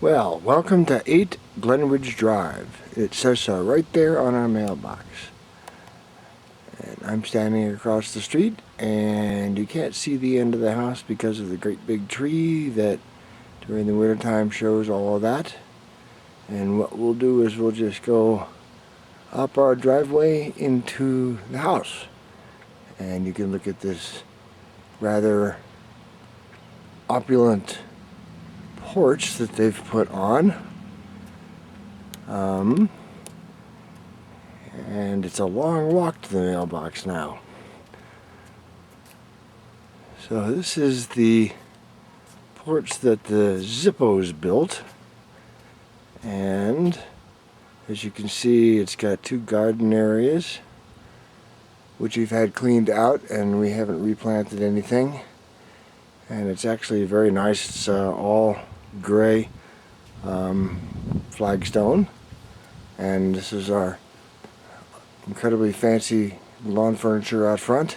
Well, welcome to 8 Glenridge Drive. It says so right there on our mailbox. And I'm standing across the street, and you can't see the end of the house because of the great big tree that during the wintertime shows all of that. And what we'll do is we'll just go up our driveway into the house. And you can look at this rather opulent porch that they've put on. And it's a long walk to the mailbox now. So this is the porch that the Zippos built, and as you can see, it's got 2 garden areas which we've had cleaned out, and we haven't replanted anything. And it's actually very nice. It's all gray flagstone, and this is our incredibly fancy lawn furniture out front.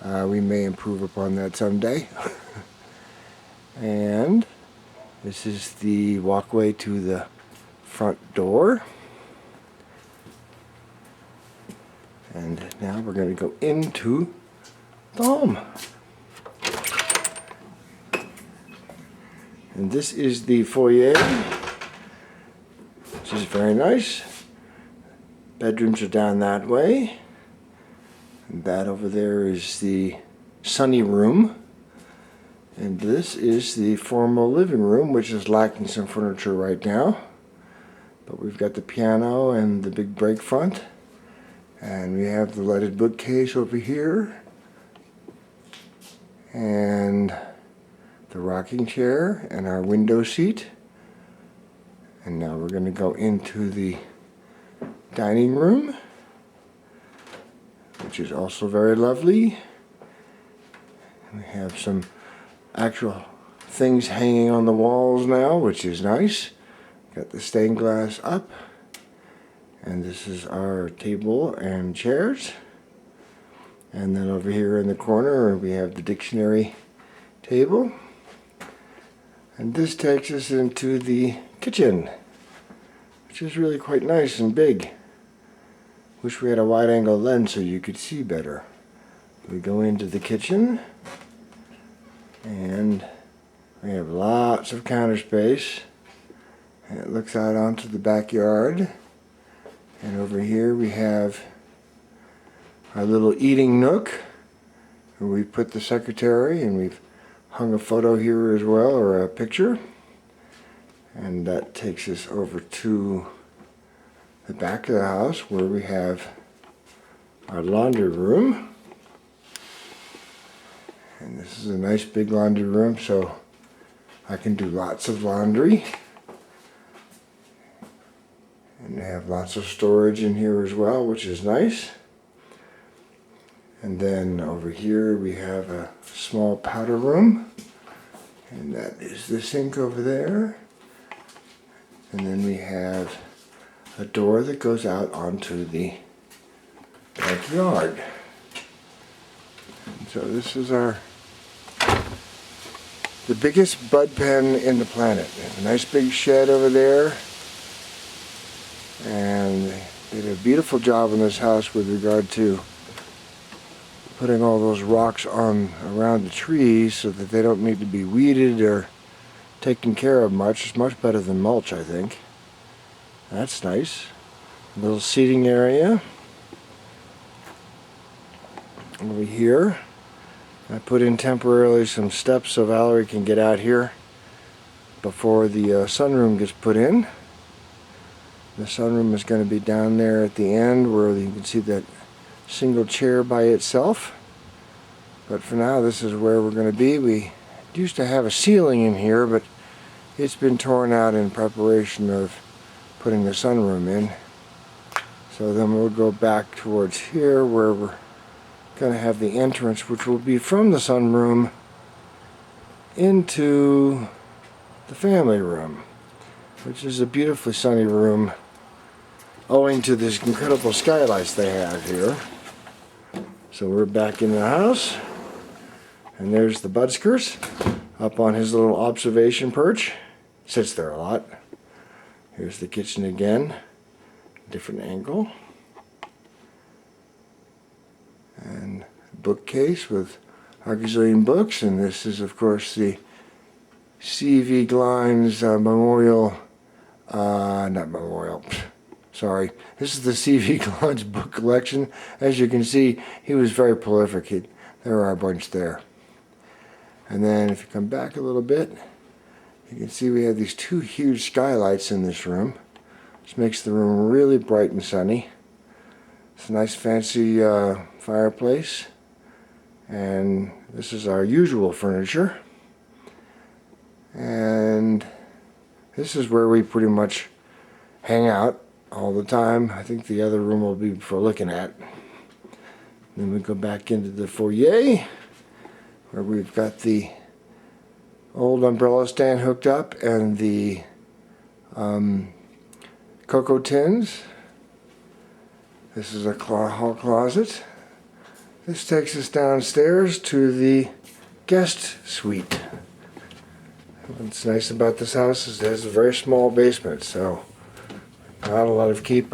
We may improve upon that someday. And this is the walkway to the front door. And now we're going to go into the home. And this is the foyer, which is very nice. Bedrooms are down that way. And that over there is the sunny room. And this is the formal living room, which is lacking some furniture right now. But we've got the piano and the big break front. And we have the lighted bookcase over here. And the rocking chair and our window seat. And now we're going to go into the dining room, which is also very lovely. We have some actual things hanging on the walls now, which is nice. Got the stained glass up, and this is our table and chairs. And then over here in the corner we have the dictionary table. And this takes us into the kitchen, which is really quite nice and big. Wish we had a wide angle lens so you could see better. We go into the kitchen, and we have lots of counter space. And it looks out onto the backyard. And over here we have our little eating nook, where we put the secretary, and we've hung a photo here as well, or a picture. And that takes us over to the back of the house, where we have our laundry room. And this is a nice big laundry room, so I can do lots of laundry. And we have lots of storage in here as well, which is nice. And then over here we have a small powder room, and that is the sink over there. And then we have a door that goes out onto the backyard. And so this is the biggest bud pen in the planet. There's a nice big shed over there, and they did a beautiful job in this house with regard to putting all those rocks on around the trees so that they don't need to be weeded or taken care of much. It's much better than mulch, I think. That's nice. A little seating area over here. I put in temporarily some steps so Valerie can get out here before the sunroom gets put in. The sunroom is going to be down there at the end where you can see that single chair by itself. But for now, this is where we're going to be. We used to have a ceiling in here, but it's been torn out in preparation of putting the sunroom in. So then we'll go back towards here where we're going to have the entrance, which will be from the sunroom into the family room, which is a beautifully sunny room owing to this incredible skylights they have here. So we're back in the house, and there's the Budskers up on his little observation perch. sits there a lot. Here's the kitchen again, different angle. And bookcase with a gazillion books, and this is of course the C.V. Glines memorial, not memorial, sorry, this is the C.V. Glines book collection. As you can see, he was very prolific. There are a bunch there. And then if you come back a little bit, you can see we have these two huge skylights in this room. This makes the room really bright and sunny. It's a nice fancy fireplace, and this is our usual furniture. And this is where we pretty much hang out all the time. I think the other room will be for looking at. Then we go back into the foyer, where we've got the old umbrella stand hooked up and the cocoa tins. This is a hall closet. This takes us downstairs to the guest suite. What's nice about this house is it has a very small basement, so not a lot of upkeep.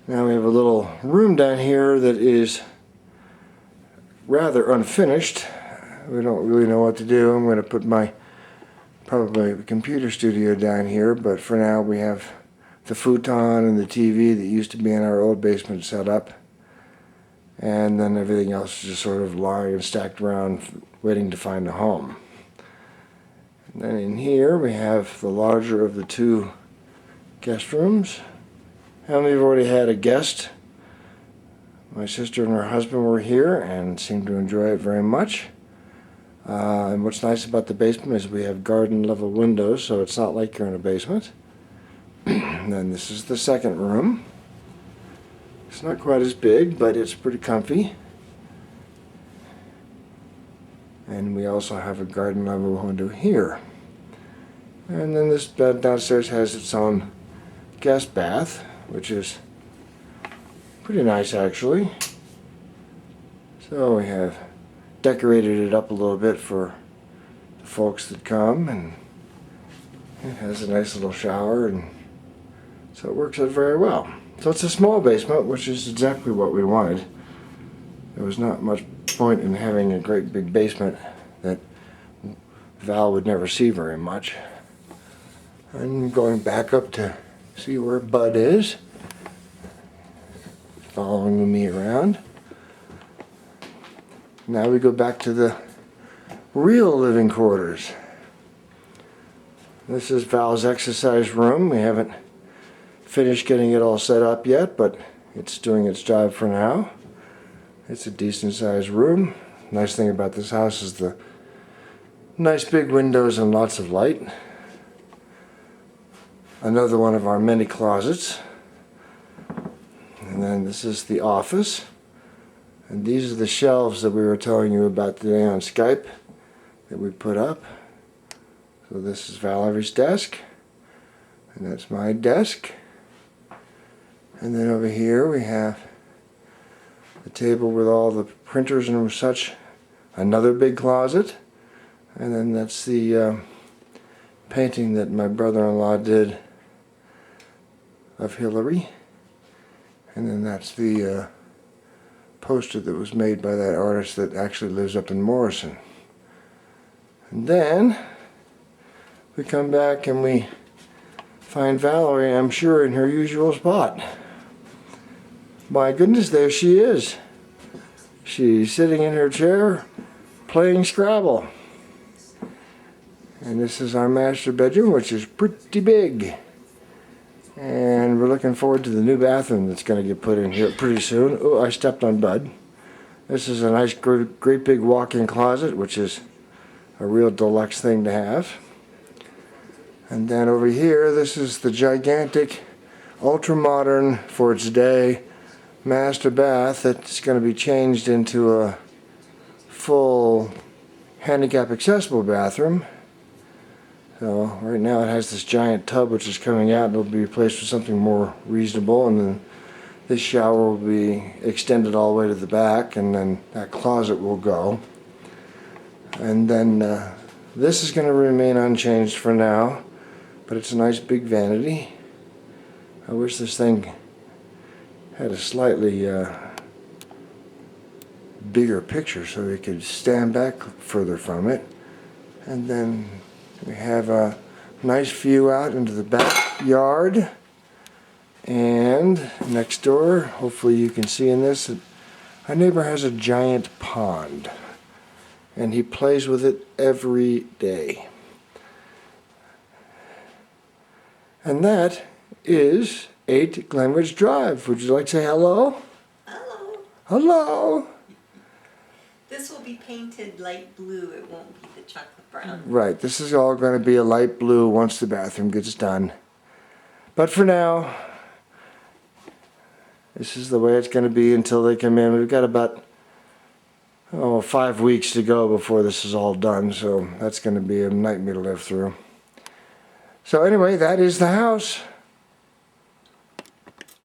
Now we have a little room down here that is rather unfinished. We don't really know what to do. I'm going to put probably a computer studio down here, but for now we have the futon and the TV that used to be in our old basement set up, and then everything else is just sort of lying and stacked around waiting to find a home. And then in here we have the larger of the two guest rooms, and we've already had a guest. My sister and her husband were here and seemed to enjoy it very much. And what's nice about the basement is we have garden level windows, so it's not like you're in a basement. And then this is the second room. It's not quite as big, but it's pretty comfy. And we also have a garden level window here. And then this bed downstairs has its own guest bath, which is pretty nice actually. So we have decorated it up a little bit for the folks that come, and it has a nice little shower, and so it works out very well. So it's a small basement, which is exactly what we wanted. There was not much point in having a great big basement that Val would never see very much. I'm going back up to see where Bud is, following me around. Now we go back to the real living quarters. This is Val's exercise room. We haven't finished getting it all set up yet, but it's doing its job for now. It's a decent sized room. Nice thing about this house is the nice big windows and lots of light. Another one of our many closets. And then this is the office. And these are the shelves that we were telling you about today on Skype that we put up. So this is Valerie's desk, and that's my desk. And then over here we have the table with all the printers and such, another big closet. And then that's the painting that my brother-in-law did of Hillary. And then that's the poster that was made by that artist that actually lives up in Morrison. And then we come back and we find Valerie, I'm sure, in her usual spot. My goodness, there she is. She's sitting in her chair playing Scrabble. And this is our master bedroom, which is pretty big. And we're looking forward to the new bathroom that's going to get put in here pretty soon. Oh, I stepped on Bud. This is a nice, great big walk-in closet, which is a real deluxe thing to have. And then over here, this is the gigantic, ultra-modern, for its day, master bath that's going to be changed into a full handicap-accessible bathroom. So right now it has this giant tub which is coming out, and it'll be replaced with something more reasonable, and then this shower will be extended all the way to the back, and then that closet will go. And then This is going to remain unchanged for now, but it's a nice big vanity. I wish this thing had a slightly bigger picture so we could stand back further from it. And then we have a nice view out into the backyard. And next door, hopefully you can see in this, our neighbor has a giant pond. And he plays with it every day. And that is 8 Glenridge Drive. Would you like to say hello? Hello. Hello. This will be painted light blue. It won't be the chocolate brown. Right, this is all going to be a light blue once the bathroom gets done. But for now, this is the way it's going to be until they come in. We've got about 5 weeks to go before this is all done, so that's going to be a nightmare to live through. So anyway, that is the house.